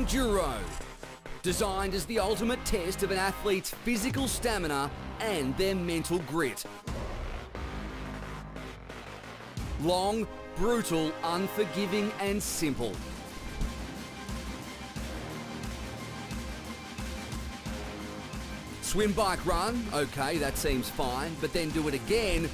Enduro. Designed as the ultimate test of an athlete's physical stamina and their mental grit. Long, brutal, unforgiving and simple. Swim, bike, run, okay, that seems fine, but then do it again,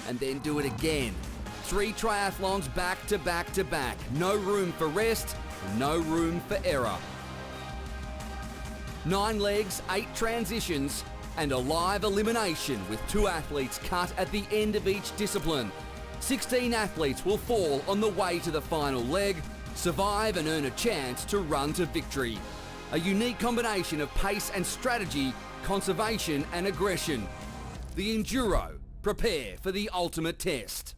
and then do it again. 3 triathlons back to back to back. No room for rest, no room for error. 9 legs, 8 transitions, and a live elimination with 2 athletes cut at the end of each discipline. 16 athletes will fall on the way to the final leg, survive and earn a chance to run to victory. A unique combination of pace and strategy, conservation and aggression. The Enduro. Prepare for the ultimate test.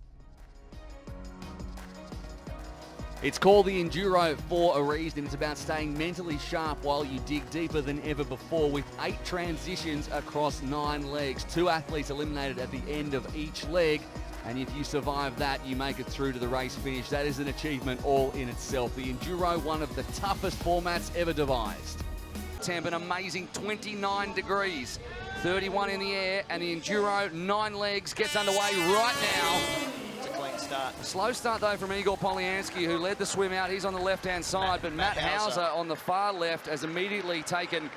It's called the Enduro for a reason. It's about staying mentally sharp while you dig deeper than ever before with 8 transitions across 9 legs. 2 athletes eliminated at the end of each leg. And if you survive that, you make it through to the race finish. That is an achievement all in itself. The Enduro, one of the toughest formats ever devised. Temp, an amazing 29 degrees, 31 in the air, and the Enduro, 9 legs, gets underway right now. It's a clean start. Slow start though from Igor Polyansky, who led the swim out. He's on the left-hand side, but Matt Hauser on the far left has immediately taken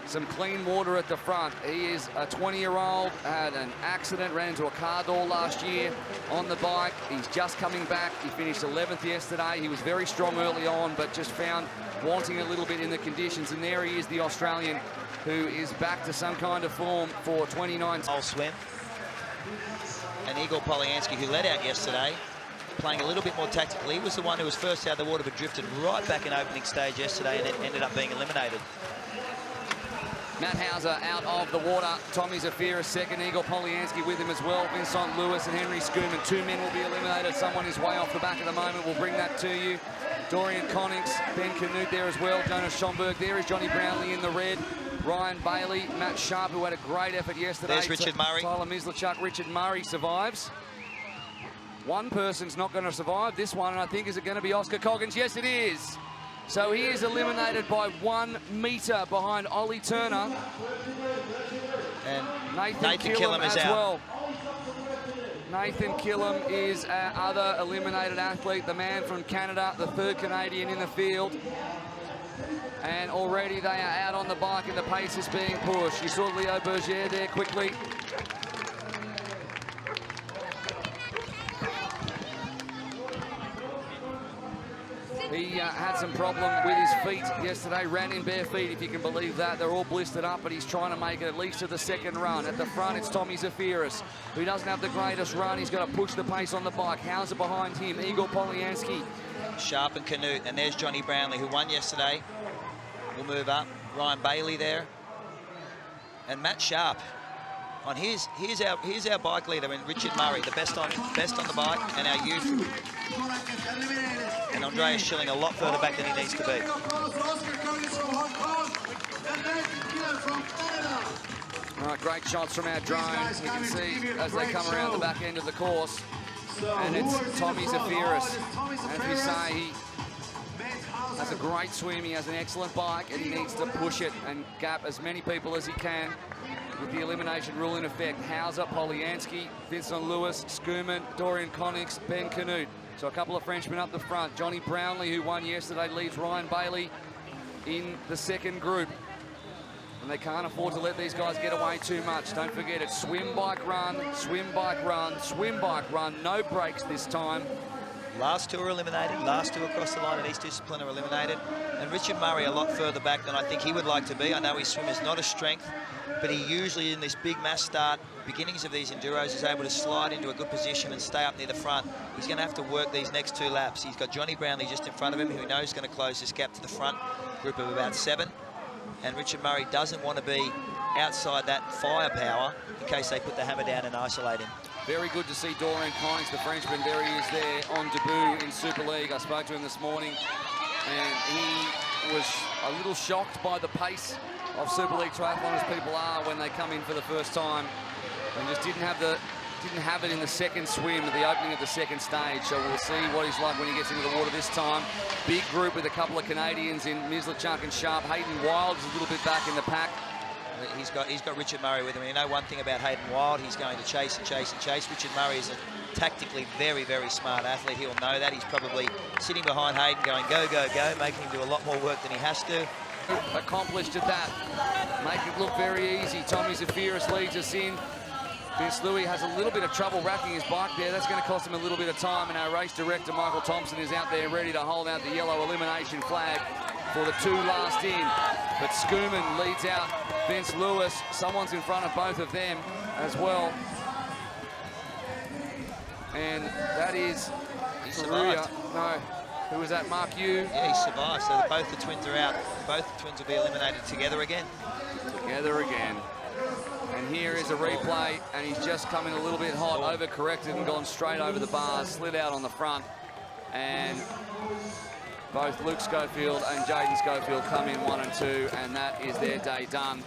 some clean water at the front. He is a 20-year-old, had an accident, ran into a car door last year on the bike. He's just coming back. He finished 11th yesterday. He was very strong early on, but just found wanting a little bit in the conditions. And there he is, the Australian, who is back to some kind of form for 29. Whole swim. And Igor Polyansky, who led out yesterday, playing a little bit more tactically. He was the one who was first out of the water, but drifted right back in opening stage yesterday and ended up being eliminated. Matt Hauser out of the water. Tommy Zafiris second. Igor Polyansky with him as well. Vincent Lewis and Henry Schoeman. 2 men will be eliminated. Someone is way off the back at the moment. We'll bring that to you. Dorian Connings, Ben Canute there as well. Jonas Schomburg. There is Johnny Brownlee in the red. Ryan Bailey, Matt Sharp, who had a great effort yesterday. There's Richard Murray. Tyler Mislachuk. Richard Murray survives. One person's not going to survive this one, and I think, is it going to be Oscar Coggins? Yes, it is. So he is eliminated by 1 metre behind Ollie Turner. And Nathan Killam is out. Well. Nathan Killam is our other eliminated athlete, the man from Canada, the 3rd Canadian in the field. And already they are out on the bike and the pace is being pushed. You saw Leo Berger there quickly. He had some problem with his feet yesterday, ran in bare feet, if you can believe that. They're all blistered up, but he's trying to make it at least to the 2nd run. At the front, it's Tommy Zafiris, who doesn't have the greatest run. He's got to push the pace on the bike. Hauser behind him, Igor Polyansky. Sharp and Canute, and there's Johnny Brownlee, who won yesterday. We'll move up. Ryan Bailey there. And Matt Sharp. On here's our bike leader, and Richard Murray, the best on the bike, and our youth. And Andreas Schilling a lot further back than he needs to be. All right, great shots from our drone. You can see as they come around the back end of the course. And it's Tommy Zafiris. As we say, he has a great swim, he has an excellent bike, and he needs to push it and gap as many people as he can with the elimination rule in effect. Hauser, Polyansky, Vincent Lewis, Schoeman, Dorian Connings, Ben Canute. So a couple of Frenchmen up the front. Johnny Brownlee, who won yesterday, leads Ryan Bailey in the 2nd group. And they can't afford to let these guys get away too much. Don't forget, it's swim, bike, run, swim, bike, run, swim, bike, run. No breaks this time. Last 2 are eliminated. Last 2 across the line in each discipline are eliminated. And Richard Murray a lot further back than I think he would like to be. I know his swim is not a strength, but he usually in this big mass start, beginnings of these Enduros, is able to slide into a good position and stay up near the front. He's going to have to work these next 2 laps. He's got Johnny Brownlee just in front of him, who knows is going to close this gap to the front, group of about 7. And Richard Murray doesn't want to be outside that firepower in case they put the hammer down and isolate him. Very good to see Dorian Connings, the Frenchman. There he is there on debut in Super League. I spoke to him this morning, and he was a little shocked by the pace of Super League triathlon, as people are when they come in for the first time, and just didn't have the didn't have it in the second swim at the opening of the second stage, so we'll see what he's like when he gets into the water this time. Big group with a couple of Canadians in Mislachuk and Sharp. Hayden Wild is a little bit back in the pack. He's got Richard Murray with him. And you know one thing about Hayden Wild, he's going to chase and chase and chase. Richard Murray is a tactically very, very smart athlete. He'll know that. He's probably sitting behind Hayden going, go, go, go, making him do a lot more work than he has to. Accomplished at that. Make it look very easy. Tommy Zafiris leads us in. Vince Louis has a little bit of trouble racking his bike there. That's going to cost him a little bit of time, and our race director, Michael Thompson, is out there ready to hold out the yellow elimination flag for the two last in. But Schoeman leads out Vince Lewis. Someone's in front of both of them as well. And that is Korea. No, who was that? Mark Yu? Yeah, he survived. So both the twins are out. Both the twins will be eliminated together again. Together again. And here is a replay, and he's just come in a little bit hot, overcorrected and gone straight over the bars, slid out on the front. And both Luke Schofield and Jaden Schofield come in 1 and 2, and that is their day done.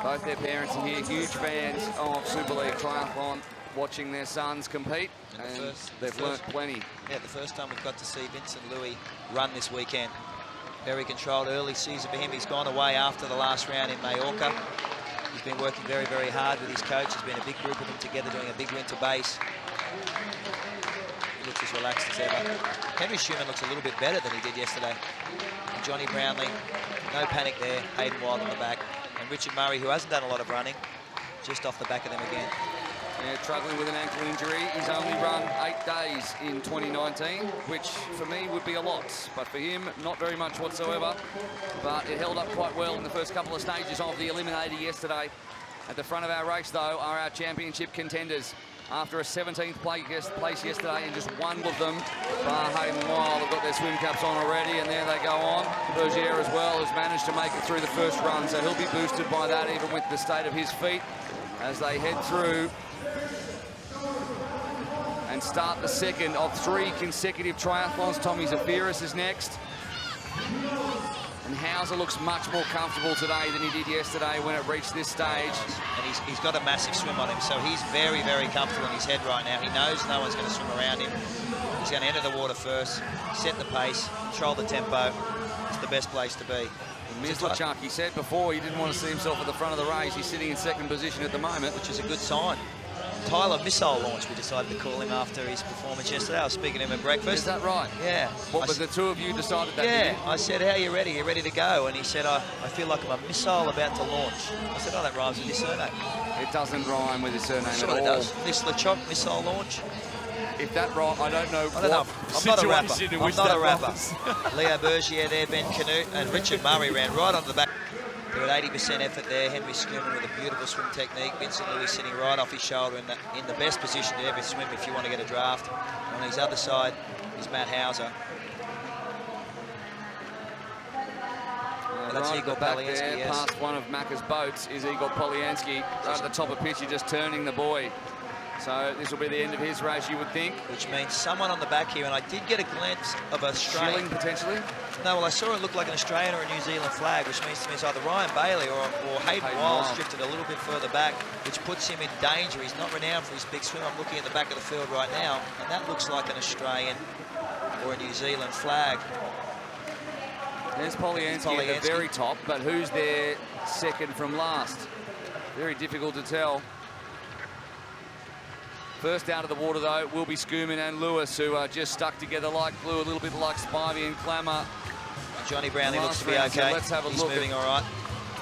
Both their parents are here, huge fans of Super League Triathlon, watching their sons compete, and they've learnt plenty. Yeah, the first time we've got to see Vincent Louis run this weekend. Very controlled early season for him. He's gone away after the last round in Mallorca. He's been working very, very hard with his coach. There's been a big group of them together doing a big winter base. He looks as relaxed as ever. Henry Schumann looks a little bit better than he did yesterday. And Johnny Brownlee, no panic there. Hayden Wild on the back. And Richard Murray, who hasn't done a lot of running, just off the back of them again. Yeah, struggling with an ankle injury. He's only run 8 days in 2019, which for me would be a lot. But for him, not very much whatsoever. But it held up quite well in the first couple of stages of the eliminator yesterday. At the front of our race, though, are our championship contenders. After a 17th place yesterday, and just one of them, bar Hayden Wild, have got their swim caps on already, and there they go on. Bergier as well has managed to make it through the first run, so he'll be boosted by that, even with the state of his feet, as they head through and start the second of 3 consecutive triathlons. Tommy Zafiris is next. And Hauser looks much more comfortable today than he did yesterday when it reached this stage. And he's got a massive swim on him, so he's very, very comfortable in his head right now. He knows no one's going to swim around him. He's going to enter the water first, set the pace, control the tempo. It's the best place to be. Mislachuk, he said before he didn't want to see himself at the front of the race. He's sitting in second position at the moment, which is a good sign. Tyler Missile Launch, we decided to call him after his performance yesterday. I was speaking to him at breakfast. Is that right? Yeah. What was the two of you decided that? Yeah. I said, how are you ready? You ready to go? And he said, I feel like I'm a missile about to launch. I said, oh, that rhymes with his surname. It doesn't rhyme with his surname at all. It does. Mislachuk, Missile Launch. If that right, I don't know. I'm not a rapper. I'm not a rapper. Leo Bergier there, Ben Canute, and Richard Murray ran right onto the back. They're at 80% effort there. Henry Schoeman with a beautiful swim technique. Vincent Louis sitting right off his shoulder in the best position to ever swim if you want to get a draft. On his other side is Matt Hauser. That's right Igor back Poliansky, there, yes. past one of Macca's boats is Igor Poliansky. Right at the top of pitch, he's just turning the buoy. So this will be the end of his race, you would think. Which means someone on the back here, and I did get a glimpse of a Australian. Schilling, potentially? No, well, I saw it look like an Australian or a New Zealand flag, which means to me it's either Ryan Bailey or Hayden Wild drifted a little bit further back, which puts him in danger. He's not renowned for his big swim. I'm looking at the back of the field right now, and that looks like an Australian or a New Zealand flag. There's Poliansky at the very top, but who's there second from last? Very difficult to tell. First out of the water, though, will be Schoeman and Lewis, who are just stuck together like glue, a little bit like Spivey and Klammer. Johnny Brownlee looks to be okay. So let's have a look. He's moving all right.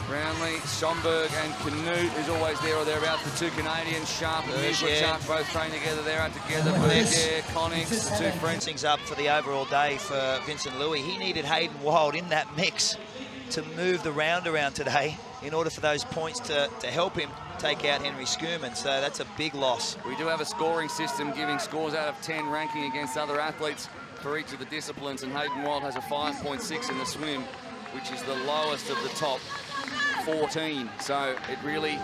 Brownlee, Schomburg and Canute, who's always there or thereabouts. The two Canadians, Sharp and Mislachuk, both train together. They're out together. Bergier, Connings, the two French. Things up for the overall day for Vincent Louis. He needed Hayden Wild in that mix to move the round around today in order for those points to help him take out Henry Schoeman, so that's a big loss. We do have a scoring system giving scores out of 10 ranking against other athletes for each of the disciplines, and Hayden Wild has a 5.6 in the swim, which is the lowest of the top 14. So it really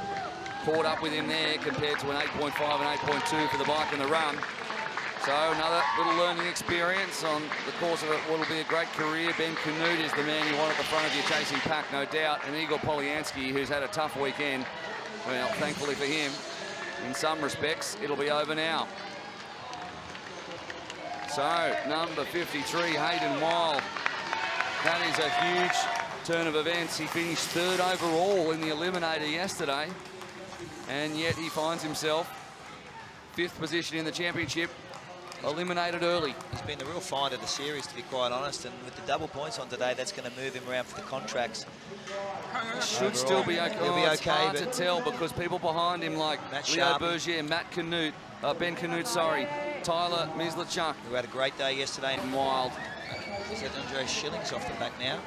caught up with him there compared to an 8.5 and 8.2 for the bike and the run. So another little learning experience on the course of what will be a great career. Ben Canute is the man you want at the front of your chasing pack, no doubt. And Igor Poliansky, who's had a tough weekend. Well, thankfully for him, in some respects, it'll be over now. So, number 53, Hayden Wild. That is a huge turn of events. He finished third overall in the Eliminator yesterday, and yet he finds himself 5th position in the championship, eliminated early. He's been the real find of the series, to be quite honest, and with the double points on today, that's going to move him around for the contracts. Should overall still be okay. He'll be okay, it's hard to tell because people behind him like Leo Bergier, Matt Canute, Ben Canute, sorry, Tyler Mislachuk, who had a great day yesterday. And Wild. Is that Andre Schilling's off the back now?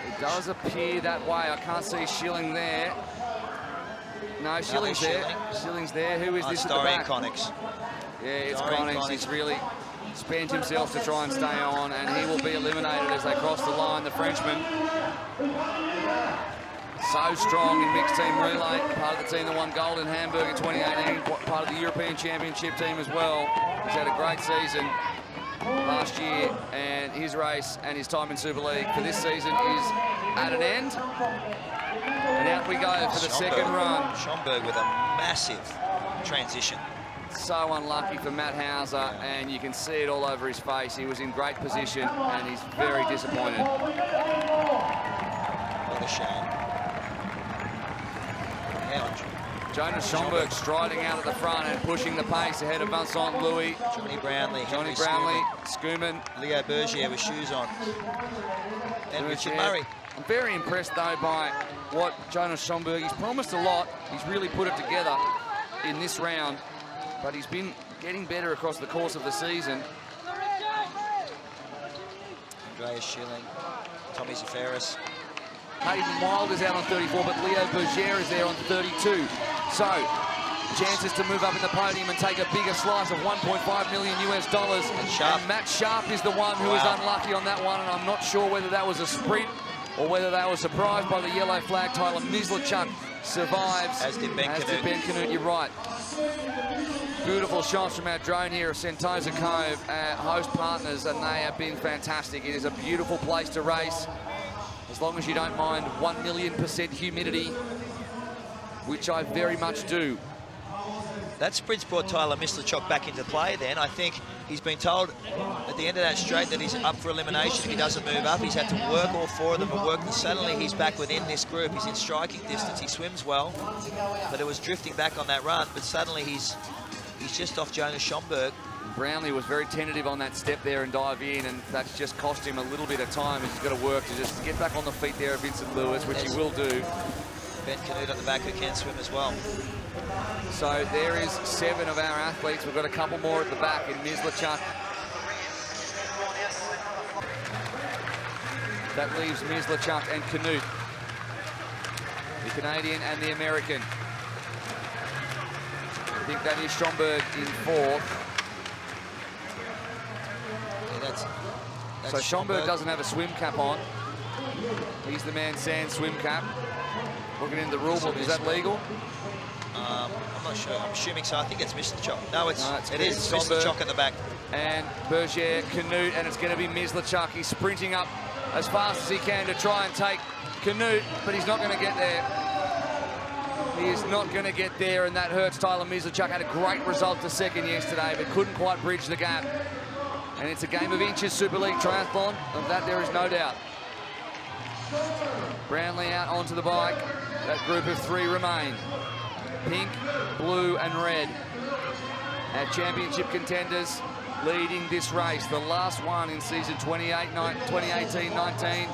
It does appear that way. I can't see Schilling there. No, Schilling's there. Schilling's there. Who is this at the back? Connix. Yeah, it's Dorian Connix. He's really spent himself to try and stay on, and he will be eliminated as they cross the line. The Frenchman, so strong in mixed team relay, part of the team that won gold in Hamburg in 2018, part of the European Championship team as well. He's had a great season last year, and his race and his time in Super League for this season is at an end. And out we go for the second run. Schomburg with a massive transition. So unlucky for Matt Hauser, and you can see it all over his face. He was in great position, and he's very disappointed. What a shame. Jonas Schomburg striding out at the front and pushing the pace ahead of Vincent Louis. Johnny Brownlee, Schoeman. Leo Bergier with shoes on. And Richard Murray. I'm very impressed, though, by what Jonas Schomburg, he's promised a lot. He's really put it together in this round, but he's been getting better across the course of the season. Andreas Schilling, Tommy Zaferis. Hayden Wild is out on 34, but Leo Bergier is there on 32. So, chances to move up in the podium and take a bigger slice of $1.5 million US. And Matt Sharp is the one who is unlucky on that one, and I'm not sure whether that was a sprint or whether they were surprised by the yellow flag. Tyler Mislachuk survives. As did Ben Canute, you're right. Beautiful shots from our drone here of Sentosa Cove, host partners, and they have been fantastic. It is a beautiful place to race, as long as you don't mind 1,000,000% humidity, which I very much do. That sprint's brought Tyler Mislachuk back into play then. I think he's been told at the end of that straight that he's up for elimination if he doesn't move up. He's had to work all 4 of them and work, and suddenly he's back within this group. He's in striking distance, he swims well, but it was drifting back on that run, but suddenly he's just off Jonas Schomburg. Brownlee was very tentative on that step there and dive in, and that's just cost him a little bit of time. He's got to work to just get back on the feet there of Vincent Lewis, which he will do. Ben Canute at the back who can swim as well. So there is 7 of our athletes. We've got a couple more at the back in Mislachuk. That leaves Mislachuk and Canute, the Canadian and the American. I think that is Schomburg in 4th. So Schomburg doesn't have a swim cap on. He's the man sans swim cap. Looking in the rule book, is that legal? I'm not sure. I'm assuming so. I think it's Mislachuk. No, it is Mislachuk at the back. And Bergier, Canute, and it's going to be Mislachuk. He's sprinting up as fast as he can to try and take Canute, but he's not going to get there. He is not going to get there, and that hurts Tyler Mislachuk. Had a great result to second yesterday, but couldn't quite bridge the gap. And it's a game of inches, Super League triathlon. Of that, there is no doubt. Brownlee out onto the bike. That group of 3 remain. Pink, blue, and red. Our championship contenders leading this race. The last one in season 2018-19.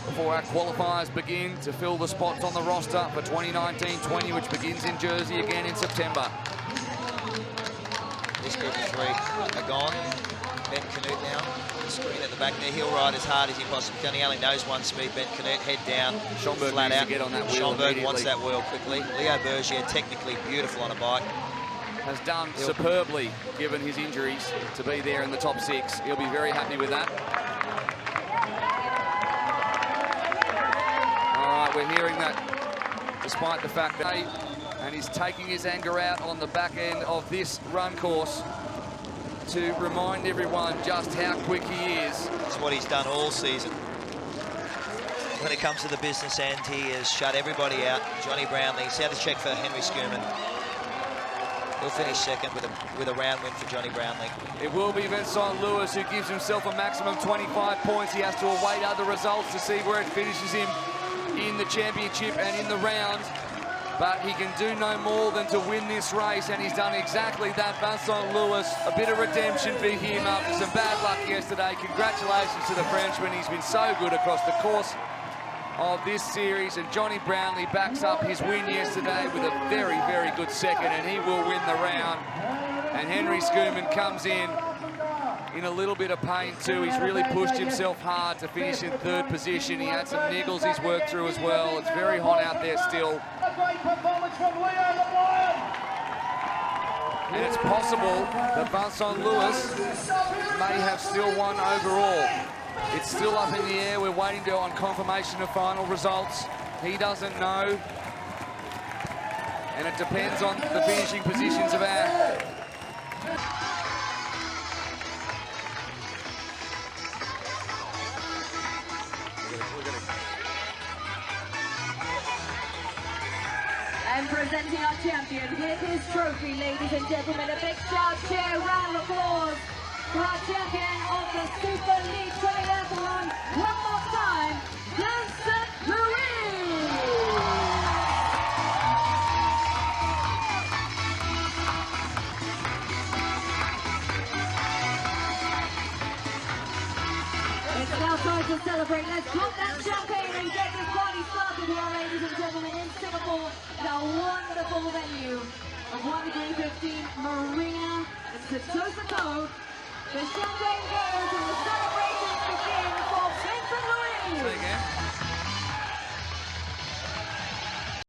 Before our qualifiers begin to fill the spots on the roster for 2019-20, which begins in Jersey again in September. This group of 3 are gone. Ben Canute now, screen at the back there. He'll ride as hard as he possibly can. He only knows one speed. Ben Canute, head down, Schomburg flat needs out. to get on that wheel. Schomburg wants that wheel quickly. Leo Bergier, technically beautiful on a bike. Has done superbly, given his injuries, to be there in the top 6. He'll be very happy with that. All right, we're hearing that despite the fact that, and he's taking his anger out on the back end of this run course to remind everyone just how quick he is. That's what he's done all season. When it comes to the business end, he has shut everybody out. Johnny Brownlee, he's had to check for Henry Schoeman. he'll finish second with a round win for Johnny Brownlee. It will be Vincent Lewis who gives himself a maximum 25 points. He has to await other results to see where it finishes him in the championship and in the round. But he can do no more than to win this race, and he's done exactly that. Vincent Lewis, a bit of redemption for him after some bad luck yesterday. Congratulations to the Frenchman. He's been so good across the course of this series, and Johnny Brownlee backs up his win yesterday with a very, very good second, and he will win the round. And Henry Schoeman comes in a little bit of pain too. He's really pushed himself hard to finish in third position. He had some niggles he's worked through as well. It's very hot out there still. And it's possible that Vincent Lewis may have still won overall. It's still up in the air. We're waiting on confirmation of final results. He doesn't know. And it depends on the finishing positions of our... And presenting our champion with his trophy, ladies and gentlemen, a big shout, cheer, round of applause for our champion of the Supperightriaiathlon. One more time, Marie! It's now time to celebrate. Let's pop that champagne and get this party started here, ladies and gentlemen, in Singapore. A wonderful venue of 1:15 Marina. It's the Tosako. The champagne goes and the